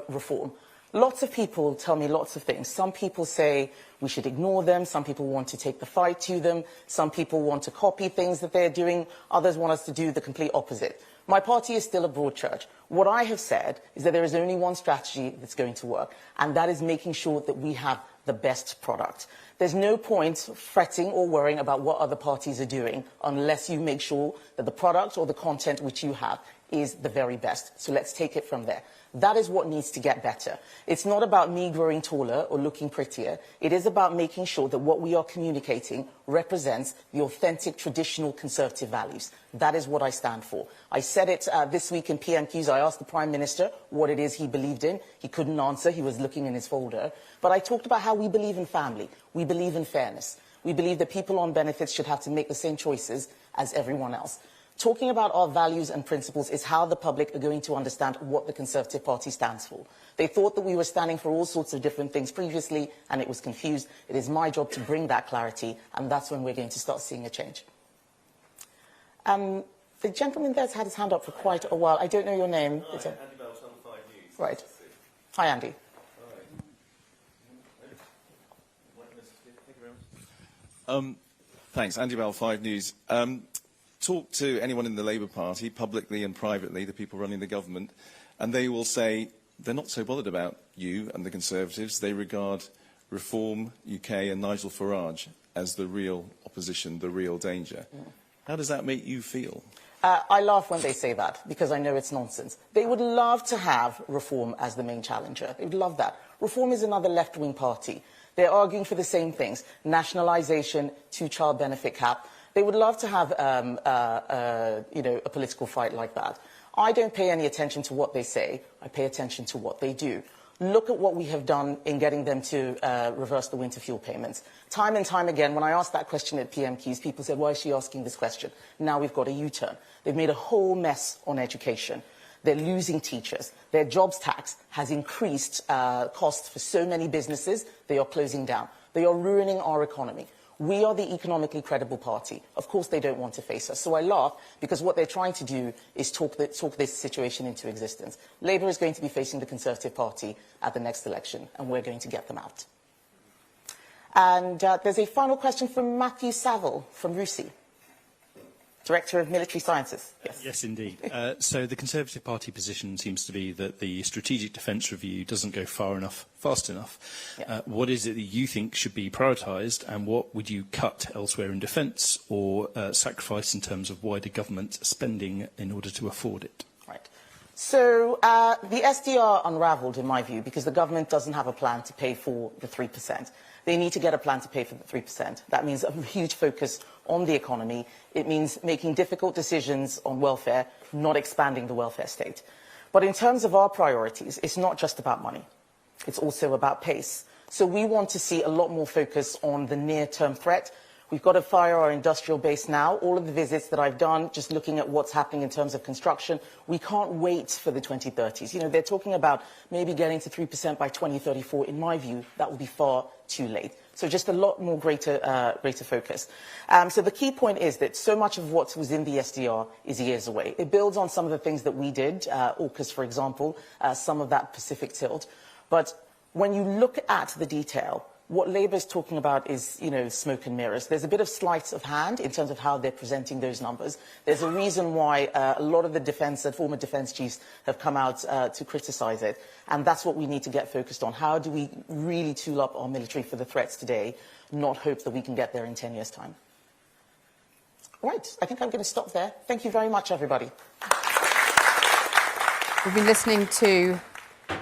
reform, lots of people tell me lots of things. Some people say we should ignore them. Some people want to take the fight to them. Some people want to copy things that they're doing. Others want us to do the complete opposite. My party is still a broad church. What I have said is that there is only one strategy that's going to work, and that is making sure that we have the best product. There's no point fretting or worrying about what other parties are doing unless you make sure that the product or the content which you have is the very best. So let's take it from there. That is what needs to get better. It's not about me growing taller or looking prettier. It is about making sure that what we are communicating represents the authentic, traditional Conservative values. That is what I stand for. I said it this week in PMQs. I asked the Prime Minister what it is he believed in. He couldn't answer. He was looking in his folder. But I talked about how we believe in family. We believe in fairness. We believe that people on benefits should have to make the same choices as everyone else. Talking about our values and principles is how the public are going to understand what the Conservative Party stands for. They thought that we were standing for all sorts of different things previously, and it was confused. It is my job to bring that clarity, and that's when we're going to start seeing a change. The gentleman there has had his hand up for quite a while. I don't know your name. Hi, Andy Bell, Channel 5 News. Right. Hi, Andy. Thanks, Andy Bell, 5 News. Talk to anyone in the Labour Party, publicly and privately, the people running the government, and they will say they're not so bothered about you and the Conservatives. They regard Reform UK and Nigel Farage as the real opposition, the real danger. Yeah. How does that make you feel? I laugh when they say that, because I know it's nonsense. They would love to have Reform as the main challenger. They would love that. Reform is another left-wing party. They're arguing for the same things: nationalisation, two-child benefit cap. They would love to have a political fight like that. I don't pay any attention to what they say. I pay attention to what they do. Look at what we have done in getting them to reverse the winter fuel payments. Time and time again, when I asked that question at PMQs, people said, why is she asking this question? Now we've got a U-turn. They've made a whole mess on education. They're losing teachers. Their jobs tax has increased costs for so many businesses. They are closing down. They are ruining our economy. We are the economically credible party. Of course they don't want to face us. So I laugh because what they're trying to do is talk this situation into existence. Labour is going to be facing the Conservative Party at the next election, and we're going to get them out. And there's a final question from Matthew Saville from RUSI, Director of Military Sciences. Yes, yes indeed. So the Conservative Party position seems to be that the Strategic Defence Review doesn't go far enough, fast enough. Yeah. What is it that you think should be prioritised, and what would you cut elsewhere in defence or sacrifice in terms of wider government spending in order to afford it? Right. So the SDR unravelled, in my view, because the government doesn't have a plan to pay for the 3%. They need to get a plan to pay for the 3%. That means a huge focus on the economy. It means making difficult decisions on welfare, not expanding the welfare state. But in terms of our priorities, it's not just about money. It's also about pace. So we want to see a lot more focus on the near-term threat. We've got to fire our industrial base now. All of the visits that I've done, just looking at what's happening in terms of construction, we can't wait for the 2030s. You know, they're talking about maybe getting to 3% by 2034. In my view, that will be far too late. So just a lot more greater focus. So the key point is that so much of what was in the SDR is years away. It builds on some of the things that we did, AUKUS, for example, some of that Pacific tilt. But when you look at the detail, what Labour is talking about is, you know, smoke and mirrors. There's a bit of sleight of hand in terms of how they're presenting those numbers. There's a reason why a lot of the defence and former defence chiefs have come out to criticise it. And that's what we need to get focused on. How do we really tool up our military for the threats today, not hope that we can get there in 10 years' time? All right, I think I'm going to stop there. Thank you very much, everybody. We've been listening to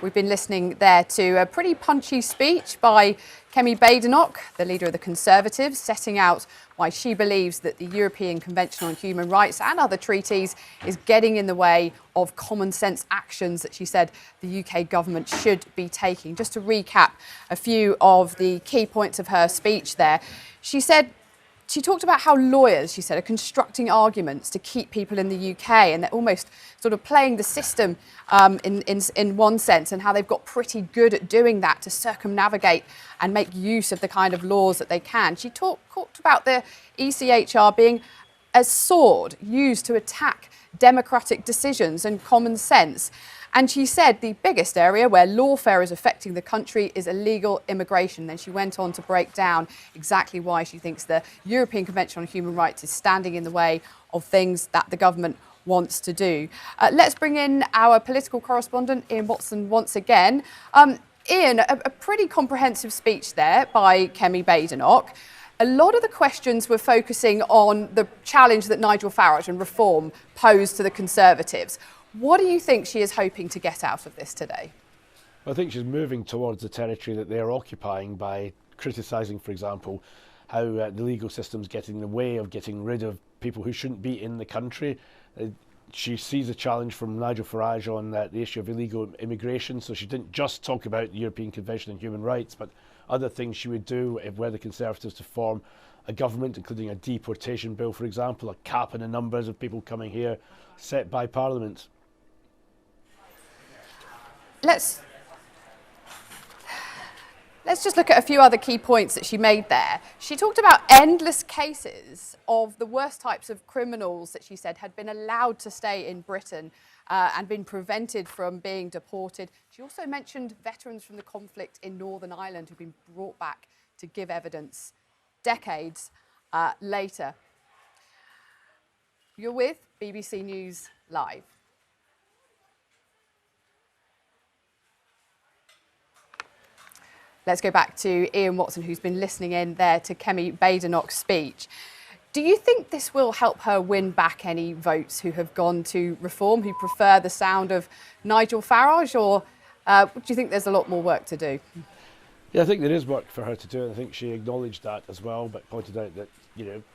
We've been listening there to a pretty punchy speech by Kemi Badenoch, the leader of the Conservatives, setting out why she believes that the European Convention on Human Rights and other treaties is getting in the way of common sense actions that she said the UK government should be taking. Just to recap a few of the key points of her speech there, she talked about how lawyers, she said, are constructing arguments to keep people in the UK, and they're almost sort of playing the system in one sense, and how they've got pretty good at doing that to circumnavigate and make use of the kind of laws that they can. She talked about the ECHR being a sword used to attack democratic decisions and common sense. And she said the biggest area where lawfare is affecting the country is illegal immigration. Then she went on to break down exactly why she thinks the European Convention on Human Rights is standing in the way of things that the government wants to do. Let's bring in our political correspondent, Ian Watson, once again. Ian, a pretty comprehensive speech there by Kemi Badenoch. A lot of the questions were focusing on the challenge that Nigel Farage and reform posed to the Conservatives. What do you think she is hoping to get out of this today? I think she's moving towards the territory that they're occupying by criticising, for example, how the legal system's getting in the way of getting rid of people who shouldn't be in the country. She sees a challenge from Nigel Farage on the issue of illegal immigration, so she didn't just talk about the European Convention on Human Rights, but other things she would do if were the Conservatives to form a government, including a deportation bill, for example, a cap on the numbers of people coming here set by Parliament. Let's just look at a few other key points that she made there. She talked about endless cases of the worst types of criminals that she said had been allowed to stay in Britain and been prevented from being deported. She also mentioned veterans from the conflict in Northern Ireland who've been brought back to give evidence decades later. You're with BBC News Live. Let's go back to Ian Watson, who's been listening in there to Kemi Badenoch's speech. Do you think this will help her win back any votes who have gone to reform, who prefer the sound of Nigel Farage, or do you think there's a lot more work to do? Yeah, I think there is work for her to do, and I think she acknowledged that as well, but pointed out that,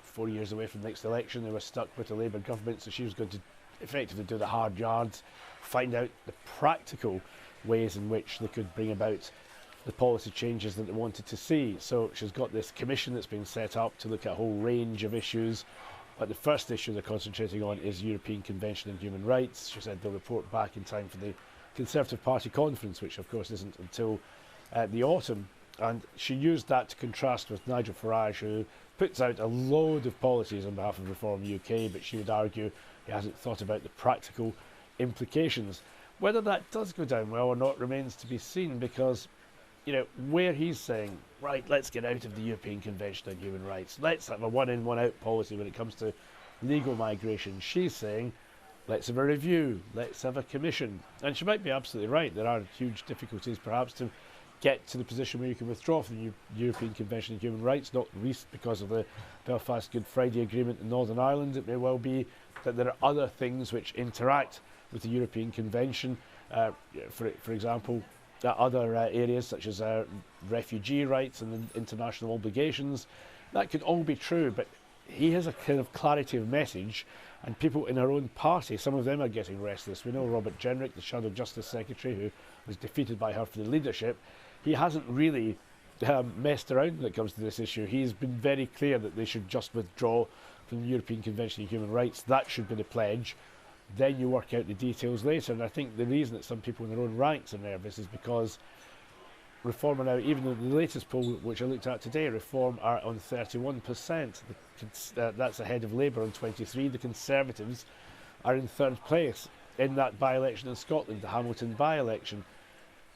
4 years away from the next election, they were stuck with a Labour government, so she was going to effectively do the hard yards, find out the practical ways in which they could bring about the policy changes that they wanted to see. So she's got this commission that's been set up to look at a whole range of issues, but the first issue they're concentrating on is European Convention on Human Rights. She said they'll report back in time for the Conservative Party conference, which of course isn't until the autumn. And she used that to contrast with Nigel Farage, who puts out a load of policies on behalf of Reform UK, but she would argue he hasn't thought about the practical implications. Whether that does go down well or not remains to be seen, because where he's saying, right, let's get out of the European Convention on Human Rights, let's have a one-in, one-out policy when it comes to legal migration. She's saying, let's have a review, let's have a commission. And she might be absolutely right. There are huge difficulties, perhaps, to get to the position where you can withdraw from the European Convention on Human Rights, not least because of the Belfast Good Friday Agreement in Northern Ireland. It may well be that there are other things which interact with the European Convention, for example, other areas such as refugee rights and international obligations. That could all be true, but he has a kind of clarity of message, and people in her own party, some of them are getting restless. We know Robert Jenrick, the Shadow Justice Secretary, who was defeated by her for the leadership, he hasn't really messed around when it comes to this issue. He's been very clear that they should just withdraw from the European Convention on Human Rights. That should be the pledge. Then you work out the details later. And I think the reason that some people in their own ranks are nervous is because Reform are now, even in the latest poll which I looked at today, Reform are on 31%. That's ahead of Labour on 23%. The Conservatives are in third place in that by-election in Scotland, the Hamilton by-election.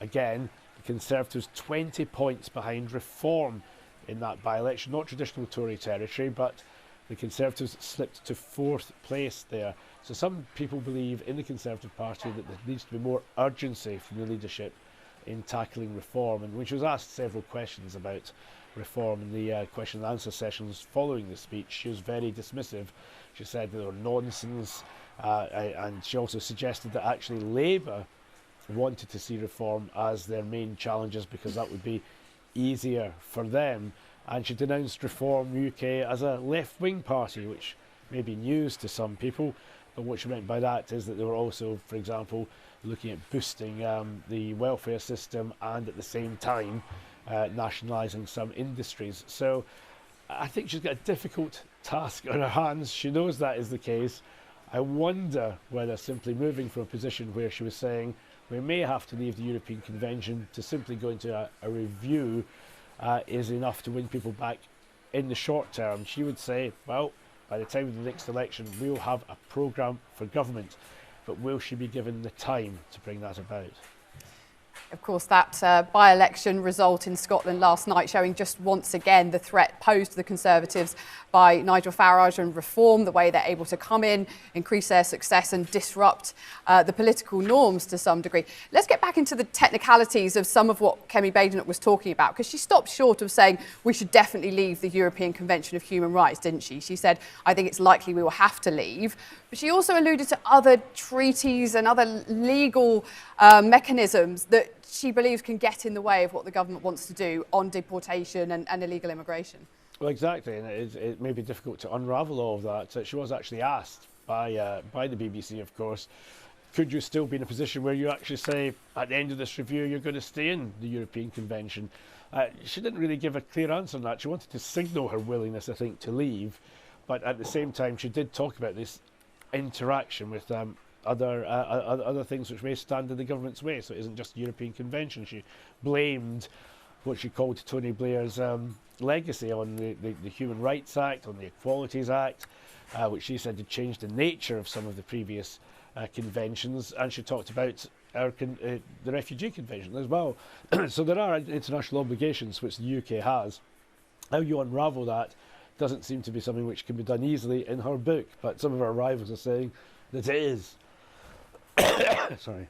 Again, the Conservatives 20 points behind Reform in that by-election. Not traditional Tory territory, but the Conservatives slipped to fourth place there. So some people believe in the Conservative Party that there needs to be more urgency from the leadership in tackling reform. And when she was asked several questions about reform in the question and answer sessions following the speech, she was very dismissive. She said they were nonsense, and she also suggested that actually Labour wanted to see reform as their main challenges because that would be easier for them. And she denounced Reform UK as a left-wing party, which may be news to some people. But what she meant by that is that they were also, for example, looking at boosting the welfare system and at the same time nationalising some industries. So I think she's got a difficult task on her hands. She knows that is the case. I wonder whether simply moving from a position where she was saying we may have to leave the European Convention to simply go into a review is enough to win people back in the short term. She would say, well, by the time of the next election, we'll have a programme for government. But will she be given the time to bring that about? Of course, that by-election result in Scotland last night showing just once again the threat posed to the Conservatives by Nigel Farage and Reform, the way they're able to come in, increase their success and disrupt the political norms to some degree. Let's get back into the technicalities of some of what Kemi Badenoch was talking about, because she stopped short of saying we should definitely leave the European Convention of Human Rights, didn't she? She said, I think it's likely we will have to leave. But she also alluded to other treaties and other legal mechanisms that she believes can get in the way of what the government wants to do on deportation and illegal immigration. Well, exactly, and it may be difficult to unravel all of that. She was actually asked by the BBC, of course, could you still be in a position where you actually say, at the end of this review, you're going to stay in the European Convention? She didn't really give a clear answer on that. She wanted to signal her willingness, I think, to leave, but at the same time, she did talk about this interaction with other things which may stand in the government's way. So it isn't just the European Convention. She blamed what she called Tony Blair's legacy on the Human Rights Act, on the Equalities Act, which she said had changed the nature of some of the previous conventions. And she talked about the Refugee Convention as well. So there are international obligations which the UK has. How you unravel that doesn't seem to be something which can be done easily in her book, but some of her rivals are saying that it is. Sorry.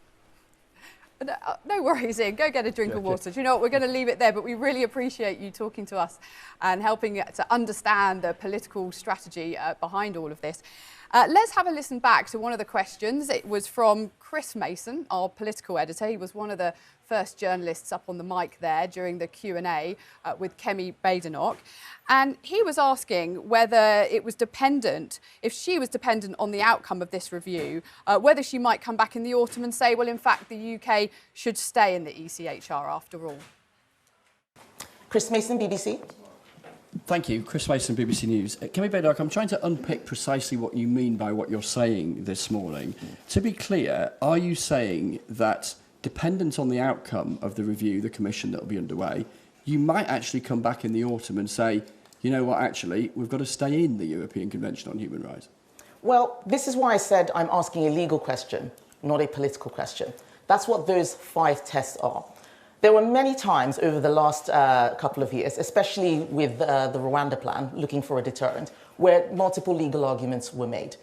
No worries, Ian. Go get a drink of water. Do you know what? We're going to leave it there, but we really appreciate you talking to us and helping to understand the political strategy behind all of this. Let's have a listen back to one of the questions. It was from Chris Mason, our political editor. He was one of the first journalists up on the mic there during the Q&A with Kemi Badenoch. And he was asking whether it was dependent, if she was dependent on the outcome of this review, whether she might come back in the autumn and say, well, in fact, the UK should stay in the ECHR after all. Chris Mason, BBC. Thank you. Chris Mason, BBC News. Kemi Badenoch, I'm trying to unpick precisely what you mean by what you're saying this morning. To be clear, are you saying that, dependent on the outcome of the review, the commission that will be underway, you might actually come back in the autumn and say, you know what, actually, we've got to stay in the European Convention on Human Rights? Well, this is why I said I'm asking a legal question, not a political question. That's what those 5 tests are. There were many times over the last couple of years, especially with the Rwanda plan, looking for a deterrent, where multiple legal arguments were made.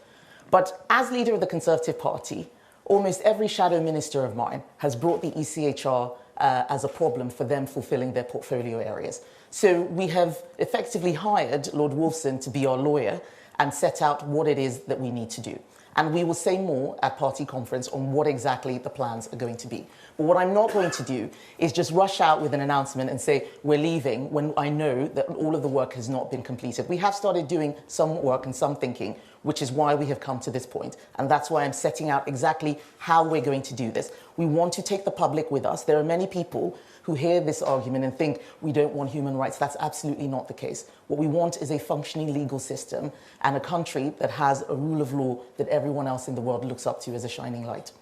But as leader of the Conservative Party, almost every shadow minister of mine has brought the ECHR as a problem for them fulfilling their portfolio areas. So we have effectively hired Lord Wolfson to be our lawyer and set out what it is that we need to do. And we will say more at party conference on what exactly the plans are going to be. But what I'm not going to do is just rush out with an announcement and say we're leaving when I know that all of the work has not been completed. We have started doing some work and some thinking, which is why we have come to this point. And that's why I'm setting out exactly how we're going to do this. We want to take the public with us. There are many people who hear this argument and think we don't want human rights. That's absolutely not the case. What we want is a functioning legal system and a country that has a rule of law that everyone else in the world looks up to as a shining light.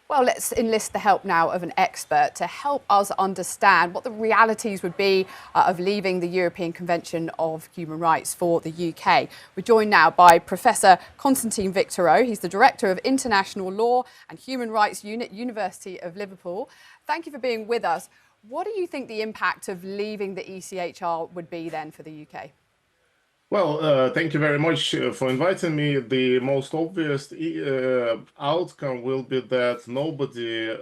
Well, let's enlist the help now of an expert to help us understand what the realities would be of leaving the European Convention of Human Rights for the UK. We're joined now by Professor Constantine Victoreau. He's the Director of International Law and Human Rights Unit, University of Liverpool. Thank you for being with us. What do you think the impact of leaving the ECHR would be then for the UK? Well, thank you very much for inviting me. The most obvious outcome will be that nobody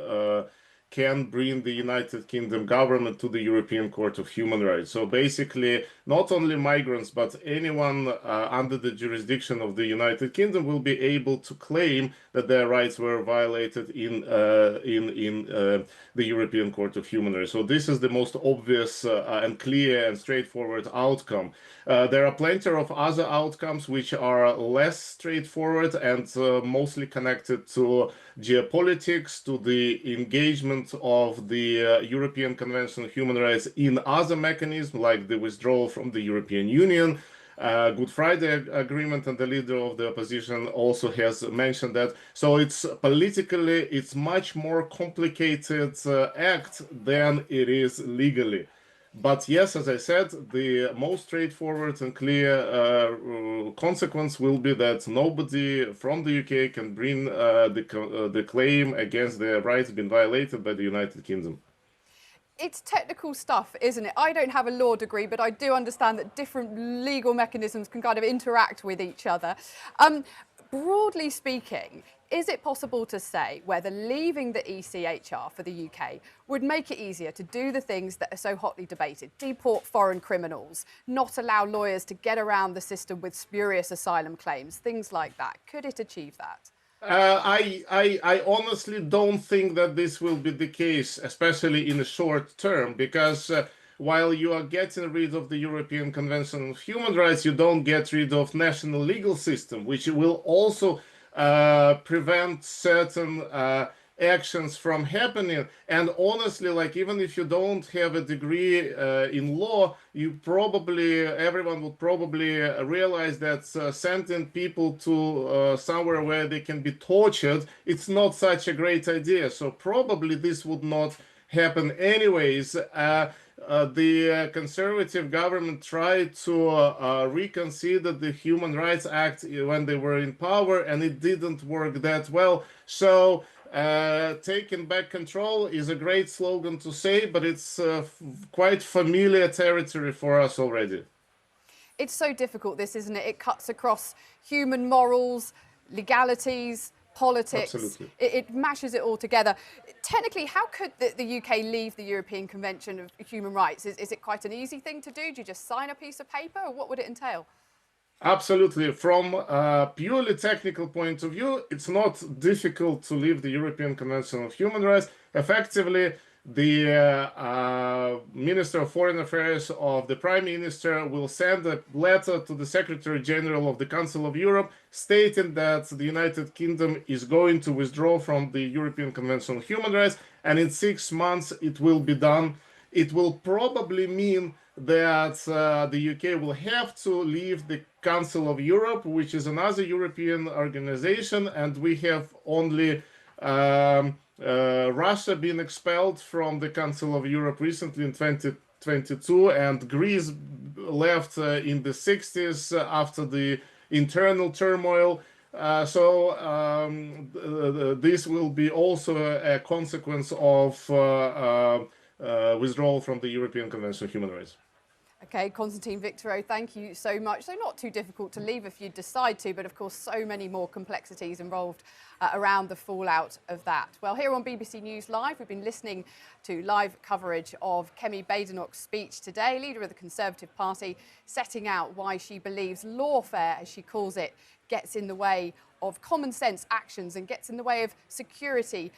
can bring the United Kingdom government to the European Court of Human Rights. So basically, not only migrants, but anyone under the jurisdiction of the United Kingdom will be able to claim that their rights were violated in the European Court of Human Rights. So this is the most obvious and clear and straightforward outcome. There are plenty of other outcomes which are less straightforward and mostly connected to geopolitics, to the engagement of the European Convention on Human Rights in other mechanisms like the withdrawal from the European Union. Good Friday Agreement, and the leader of the opposition also has mentioned that. So it's politically, it's much more complicated act than it is legally. But yes, as I said, the most straightforward and clear consequence will be that nobody from the UK can bring the claim against their rights being violated by the United Kingdom. It's technical stuff, isn't it? I don't have a law degree, but I do understand that different legal mechanisms can kind of interact with each other. Broadly speaking, is it possible to say whether leaving the ECHR for the UK would make it easier to do the things that are so hotly debated, deport foreign criminals, not allow lawyers to get around the system with spurious asylum claims, things like that? Could it achieve that? I honestly don't think that this will be the case, especially in the short term, because while you are getting rid of the European Convention of Human Rights, you don't get rid of national legal system, which will also prevent certain actions from happening. And honestly, like, even if you don't have a degree in law, everyone would probably realize that sending people to somewhere where they can be tortured, it's not such a great idea. So probably this would not happen anyways. The Conservative government tried to reconsider the Human Rights Act when they were in power, and it didn't work that well. So taking back control is a great slogan to say, but it's quite familiar territory for us already. It's so difficult, this, isn't it? It cuts across human morals, legalities, politics. Absolutely. It mashes it all together. Technically, how could the UK leave the European Convention of Human Rights? Is it quite an easy thing to do? Do you just sign a piece of paper, or what would it entail? Absolutely. From a purely technical point of view, it's not difficult to leave the European Convention of Human Rights. Effectively, the Minister of Foreign Affairs of the Prime Minister will send a letter to the Secretary General of the Council of Europe stating that the United Kingdom is going to withdraw from the European Convention on Human Rights, and in 6 months it will be done. It will probably mean that the UK will have to leave the Council of Europe, which is another European organization, and we have only Russia being expelled from the Council of Europe recently in 2022, and Greece left in the 60s after the internal turmoil. This will be also a consequence of withdrawal from the European Convention on Human Rights. Okay, Konstantin Victorou, thank you so much. So not too difficult to leave if you decide to, but of course so many more complexities involved around the fallout of that. Well, here on BBC News Live, we've been listening to live coverage of Kemi Badenoch's speech today, leader of the Conservative Party, setting out why she believes lawfare, as she calls it, gets in the way of common sense actions and gets in the way of security,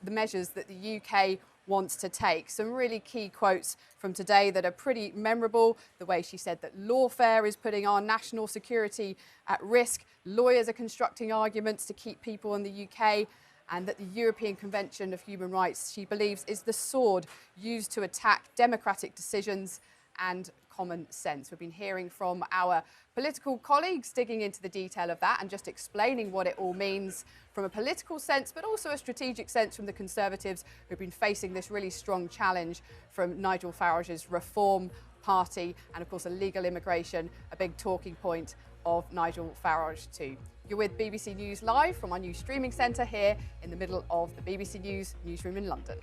the measures that the UK wants to take. Some really key quotes from today that are pretty memorable. The way she said that lawfare is putting our national security at risk. Lawyers are constructing arguments to keep people in the UK, and that the European Convention of Human Rights, she believes, is the sword used to attack democratic decisions and common sense. We've been hearing from our political colleagues digging into the detail of that and just explaining what it all means from a political sense, but also a strategic sense from the Conservatives, who've been facing this really strong challenge from Nigel Farage's Reform Party, and of course illegal immigration, a big talking point of Nigel Farage too. You're with BBC News Live from our new streaming centre here in the middle of the BBC News newsroom in London.